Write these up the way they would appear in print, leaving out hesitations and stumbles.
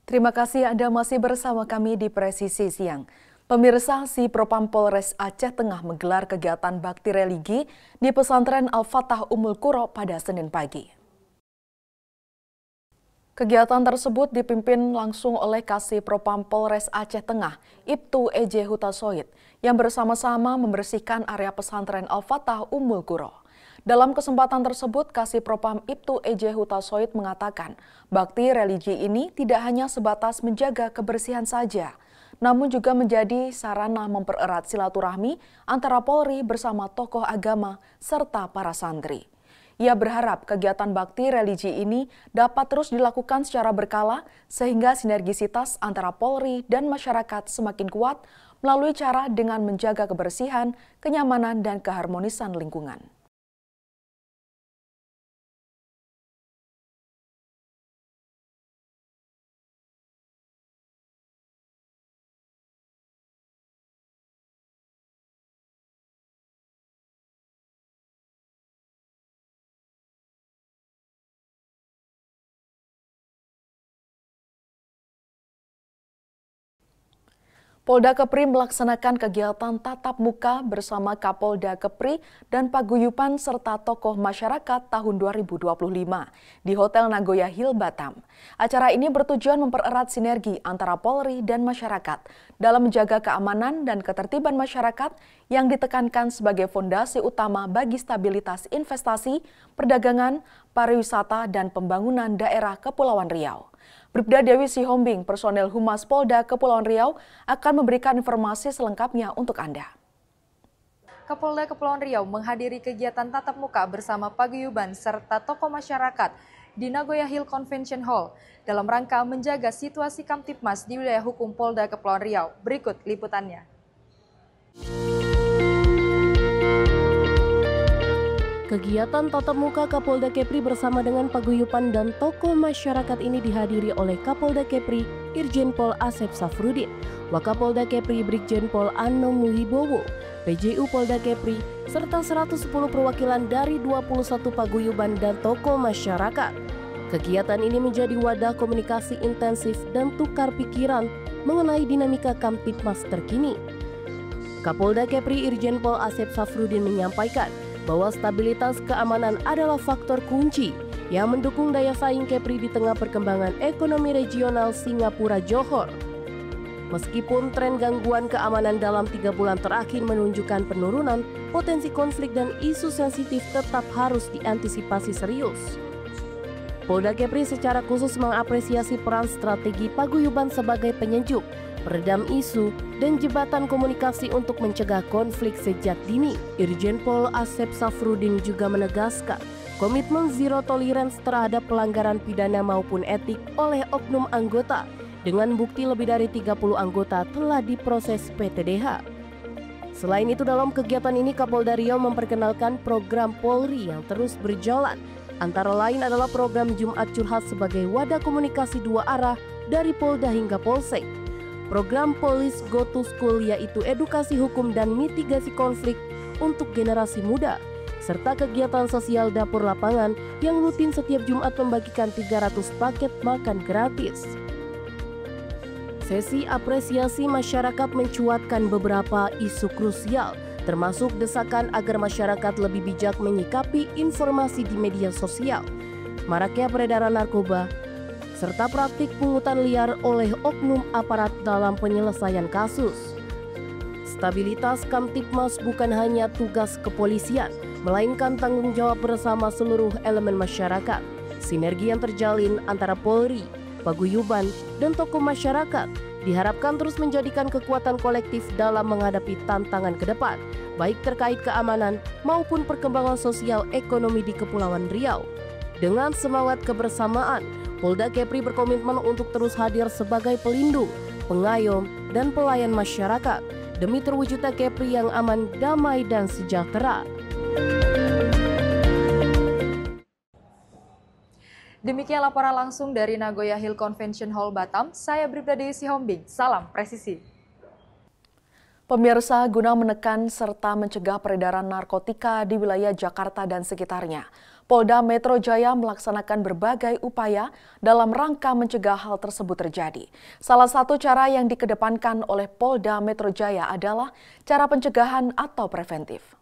Terima kasih Anda masih bersama kami di Presisi Siang. Pemirsa, Si Propam Polres Aceh Tengah menggelar kegiatan bakti religi di pesantren Al-Fatah Ummul Qura pada Senin pagi. Kegiatan tersebut dipimpin langsung oleh Kasih Propam Polres Aceh Tengah, Ibtu E.J. Hutasoid, yang bersama-sama membersihkan area pesantren Al-Fatah Ummul Qura. Dalam kesempatan tersebut, Kasih Propam Ibtu E.J. Hutasoid mengatakan, bakti religi ini tidak hanya sebatas menjaga kebersihan saja, namun juga menjadi sarana mempererat silaturahmi antara Polri bersama tokoh agama serta para santri. Ia berharap kegiatan bakti religi ini dapat terus dilakukan secara berkala sehingga sinergisitas antara Polri dan masyarakat semakin kuat melalui cara dengan menjaga kebersihan, kenyamanan, dan keharmonisan lingkungan. Polda Kepri melaksanakan kegiatan tatap muka bersama Kapolda Kepri dan paguyuban serta tokoh masyarakat tahun 2025 di Hotel Nagoya Hill, Batam. Acara ini bertujuan mempererat sinergi antara Polri dan masyarakat dalam menjaga keamanan dan ketertiban masyarakat yang ditekankan sebagai fondasi utama bagi stabilitas investasi, perdagangan, pariwisata, dan pembangunan daerah Kepulauan Riau. Bribda Dewi Sihombing, personel Humas Polda Kepulauan Riau, akan memberikan informasi selengkapnya untuk Anda. Kapolda Kepulauan Riau menghadiri kegiatan tatap muka bersama paguyuban serta tokoh masyarakat di Nagoya Hill Convention Hall dalam rangka menjaga situasi Kamtipmas di wilayah hukum Polda Kepulauan Riau. Berikut liputannya. Kegiatan tatap muka Kapolda Kepri bersama dengan paguyuban dan tokoh masyarakat ini dihadiri oleh Kapolda Kepri Irjen Pol Asep Safrudin, Wakapolda Kepri Brigjen Pol Anom Wibowo, PJU Polda Kepri, serta 110 perwakilan dari 21 paguyuban dan tokoh masyarakat. Kegiatan ini menjadi wadah komunikasi intensif dan tukar pikiran mengenai dinamika Kamtipmas terkini. Kapolda Kepri Irjen Pol Asep Safrudin menyampaikan bahwa stabilitas keamanan adalah faktor kunci yang mendukung daya saing Kepri di tengah perkembangan ekonomi regional Singapura-Johor. Meskipun tren gangguan keamanan dalam 3 bulan terakhir menunjukkan penurunan, potensi konflik dan isu sensitif tetap harus diantisipasi serius. Polda Kepri secara khusus mengapresiasi peran strategi paguyuban sebagai penyejuk, peredam isu, dan jembatan komunikasi untuk mencegah konflik sejak dini. Irjen Pol Asep Safrudin juga menegaskan komitmen zero tolerance terhadap pelanggaran pidana maupun etik oleh oknum anggota, dengan bukti lebih dari 30 anggota telah diproses PTDH. Selain itu, dalam kegiatan ini Kapolda Riau memperkenalkan program Polri yang terus berjalan. Antara lain adalah program Jumat Curhat sebagai wadah komunikasi 2 arah dari Polda hingga Polsek. Program Police Go to School yaitu edukasi hukum dan mitigasi konflik untuk generasi muda, serta kegiatan sosial dapur lapangan yang rutin setiap Jumat membagikan 300 paket makan gratis. Sesi apresiasi masyarakat mencuatkan beberapa isu krusial, termasuk desakan agar masyarakat lebih bijak menyikapi informasi di media sosial, maraknya peredaran narkoba, serta praktik pungutan liar oleh oknum aparat dalam penyelesaian kasus. Stabilitas Kamtipmas bukan hanya tugas kepolisian, melainkan tanggung jawab bersama seluruh elemen masyarakat. Sinergi yang terjalin antara Polri, paguyuban, dan tokoh masyarakat diharapkan terus menjadikan kekuatan kolektif dalam menghadapi tantangan ke depan, baik terkait keamanan maupun perkembangan sosial ekonomi di Kepulauan Riau. Dengan semangat kebersamaan, Polda Kepri berkomitmen untuk terus hadir sebagai pelindung, pengayom, dan pelayan masyarakat demi terwujudnya Kepri yang aman, damai, dan sejahtera. Demikian laporan langsung dari Nagoya Hill Convention Hall Batam. Saya Bribda Dewi Sihombing. Salam presisi. Pemirsa, guna menekan serta mencegah peredaran narkotika di wilayah Jakarta dan sekitarnya, Polda Metro Jaya melaksanakan berbagai upaya dalam rangka mencegah hal tersebut terjadi. Salah satu cara yang dikedepankan oleh Polda Metro Jaya adalah cara pencegahan atau preventif.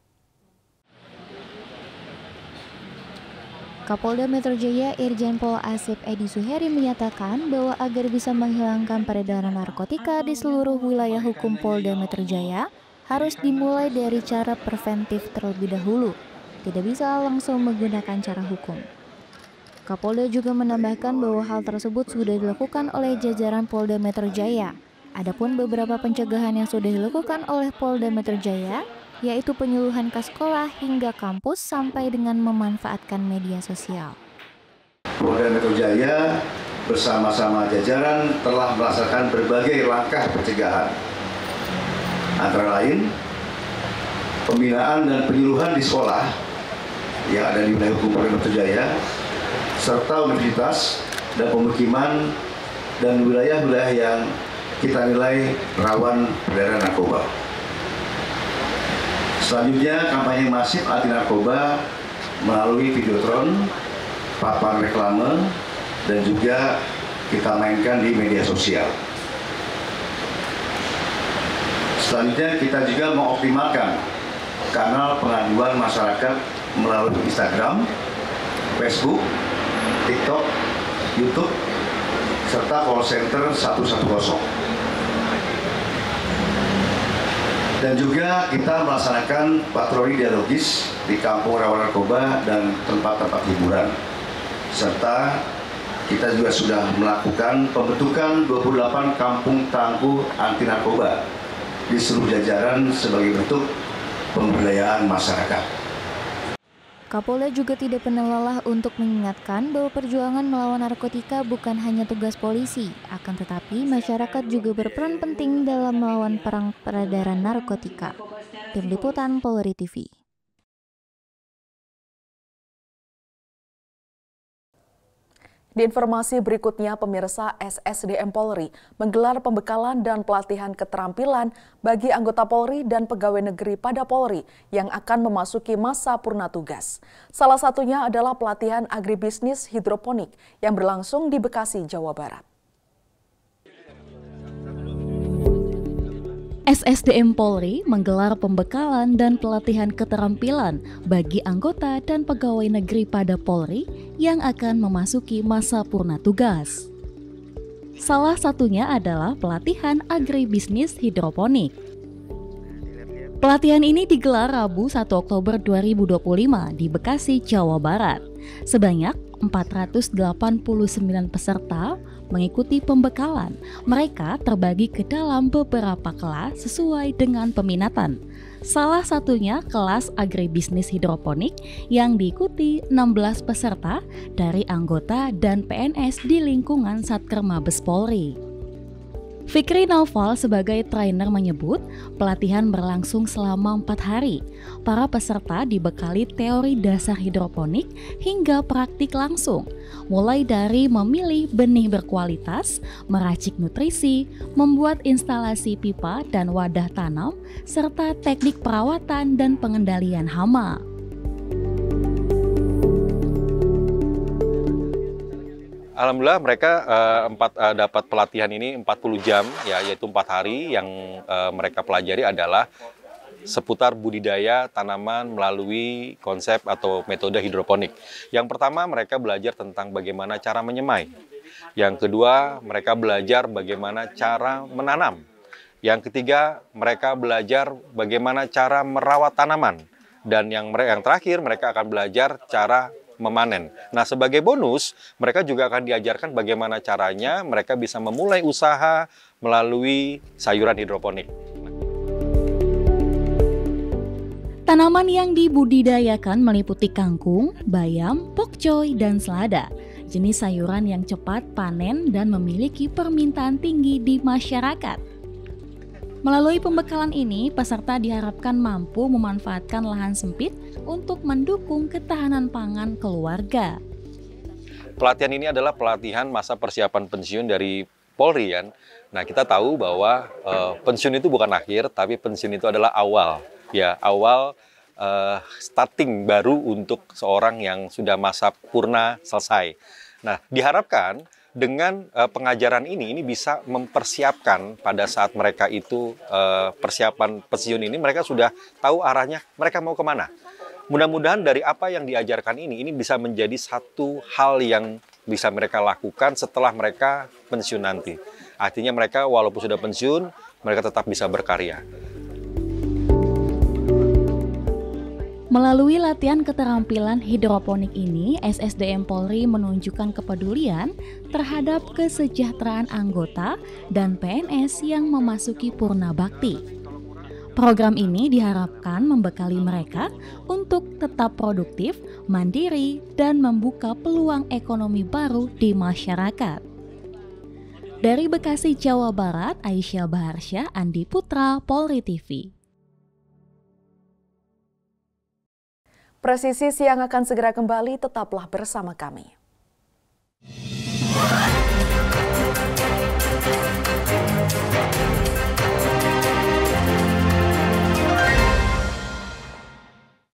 Kapolda Metro Jaya Irjen Pol Asep Edi Suheri menyatakan bahwa agar bisa menghilangkan peredaran narkotika di seluruh wilayah hukum Polda Metro Jaya harus dimulai dari cara preventif terlebih dahulu, tidak bisa langsung menggunakan cara hukum. Kapolda juga menambahkan bahwa hal tersebut sudah dilakukan oleh jajaran Polda Metro Jaya. Adapun beberapa pencegahan yang sudah dilakukan oleh Polda Metro Jaya, yaitu penyuluhan ke sekolah hingga kampus sampai dengan memanfaatkan media sosial. Polda Metro Jaya bersama-sama jajaran telah melaksanakan berbagai langkah pencegahan. Antara lain, pembinaan dan penyuluhan di sekolah yang ada di wilayah hukum Polda Metro Jaya, serta universitas dan pemukiman dan wilayah-wilayah yang kita nilai rawan peredaran narkoba. Selanjutnya, kampanye masif anti narkoba melalui videotron, papan reklame, dan juga kita mainkan di media sosial. Selanjutnya, kita juga mengoptimalkan kanal pengaduan masyarakat melalui Instagram, Facebook, TikTok, YouTube, serta call center 110. Dan juga kita melaksanakan patroli dialogis di kampung rawan narkoba dan tempat-tempat hiburan. Serta kita juga sudah melakukan pembentukan 28 kampung tangguh anti narkoba di seluruh jajaran sebagai bentuk pemberdayaan masyarakat. Kapolda juga tidak pernah lelah untuk mengingatkan bahwa perjuangan melawan narkotika bukan hanya tugas polisi, akan tetapi masyarakat juga berperan penting dalam melawan perang peredaran narkotika. Tim Liputan Polri TV. Di informasi berikutnya, pemirsa, SSDM Polri menggelar pembekalan dan pelatihan keterampilan bagi anggota Polri dan pegawai negeri pada Polri yang akan memasuki masa purna tugas. Salah satunya adalah pelatihan agribisnis hidroponik yang berlangsung di Bekasi, Jawa Barat. SSDM Polri menggelar pembekalan dan pelatihan keterampilan bagi anggota dan pegawai negeri pada Polri yang akan memasuki masa purna tugas. Salah satunya adalah pelatihan agribisnis hidroponik. Pelatihan ini digelar Rabu 1 Oktober 2025 di Bekasi, Jawa Barat. Sebanyak 489 peserta mengikuti pembekalan. Mereka terbagi ke dalam beberapa kelas sesuai dengan peminatan. Salah satunya kelas agribisnis hidroponik yang diikuti 16 peserta dari anggota dan PNS di lingkungan Satker Mabes Polri. Fikri Naufal sebagai trainer menyebut pelatihan berlangsung selama 4 hari. Para peserta dibekali teori dasar hidroponik hingga praktik langsung, mulai dari memilih benih berkualitas, meracik nutrisi, membuat instalasi pipa dan wadah tanam, serta teknik perawatan dan pengendalian hama. Alhamdulillah mereka dapat pelatihan ini 40 jam, ya, yaitu 4 hari yang mereka pelajari adalah seputar budidaya tanaman melalui konsep atau metode hidroponik. Yang pertama mereka belajar tentang bagaimana cara menyemai. Yang kedua mereka belajar bagaimana cara menanam. Yang ketiga mereka belajar bagaimana cara merawat tanaman. Dan yang terakhir mereka akan belajar cara memanen. Nah, sebagai bonus, mereka juga akan diajarkan bagaimana caranya mereka bisa memulai usaha melalui sayuran hidroponik. Tanaman yang dibudidayakan meliputi kangkung, bayam, pokcoy, dan selada. Jenis sayuran yang cepat panen dan memiliki permintaan tinggi di masyarakat. Melalui pembekalan ini, peserta diharapkan mampu memanfaatkan lahan sempit untuk mendukung ketahanan pangan keluarga. Pelatihan ini adalah pelatihan masa persiapan pensiun dari Polri, kan? Nah, kita tahu bahwa pensiun itu bukan akhir, tapi pensiun itu adalah awal, ya, awal starting baru untuk seorang yang sudah masa purna selesai. Nah, diharapkan dengan pengajaran ini bisa mempersiapkan pada saat mereka itu persiapan pensiun ini, mereka sudah tahu arahnya mereka mau kemana. Mudah-mudahan dari apa yang diajarkan ini bisa menjadi satu hal yang bisa mereka lakukan setelah mereka pensiun nanti. Artinya mereka walaupun sudah pensiun, mereka tetap bisa berkarya. Melalui latihan keterampilan hidroponik ini, SSDM Polri menunjukkan kepedulian terhadap kesejahteraan anggota dan PNS yang memasuki purna bakti. Program ini diharapkan membekali mereka untuk tetap produktif, mandiri, dan membuka peluang ekonomi baru di masyarakat. Dari Bekasi, Jawa Barat, Aisyah Baharsyah, Andi Putra, Polri TV. Presisi Siang akan segera kembali, tetaplah bersama kami.